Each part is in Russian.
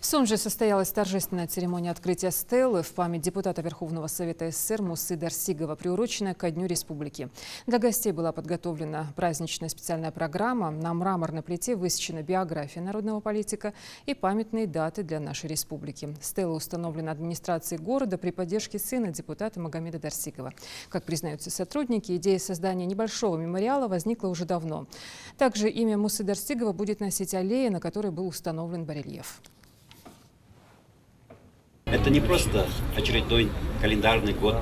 В Сунже состоялась торжественная церемония открытия стелы в память депутата Верховного Совета СССР Мусы Дарсигова, приуроченная ко Дню Республики. Для гостей была подготовлена праздничная специальная программа. На мраморной плите высечена биография народного политика и памятные даты для нашей республики. Стела установлена администрацией города при поддержке сына депутата Магомеда Дарсигова. Как признаются сотрудники, идея создания небольшого мемориала возникла уже давно. Также имя Мусы Дарсигова будет носить аллея, на которой был установлен барельеф. Это не просто очередной календарный год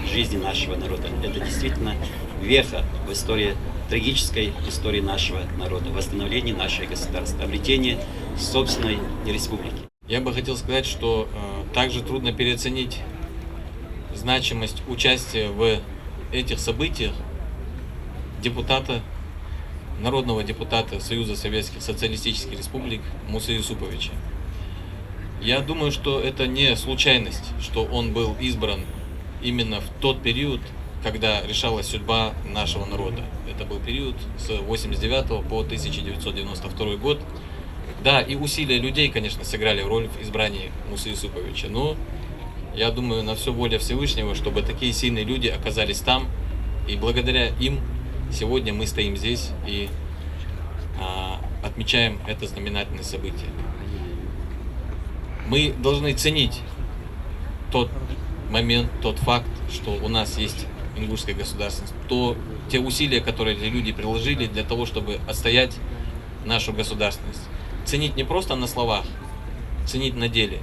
жизни нашего народа. Это действительно веха в истории, трагической истории нашего народа, восстановление нашего государства, обретение собственной республики. Я бы хотел сказать, что также трудно переоценить значимость участия в этих событиях народного депутата Союза Советских Социалистических Республик Мусы Юсуповича. Я думаю, что это не случайность, что он был избран именно в тот период, когда решалась судьба нашего народа. Это был период с 1989 по 1992 год. Да, и усилия людей, конечно, сыграли роль в избрании Мусы Юсуповича, но я думаю, на все воля Всевышнего, чтобы такие сильные люди оказались там, и благодаря им сегодня мы стоим здесь и отмечаем это знаменательное событие. Мы должны ценить тот момент, тот факт, что у нас есть ингушская государственность, те усилия, которые эти люди приложили для того, чтобы отстоять нашу государственность. Ценить не просто на словах, ценить на деле.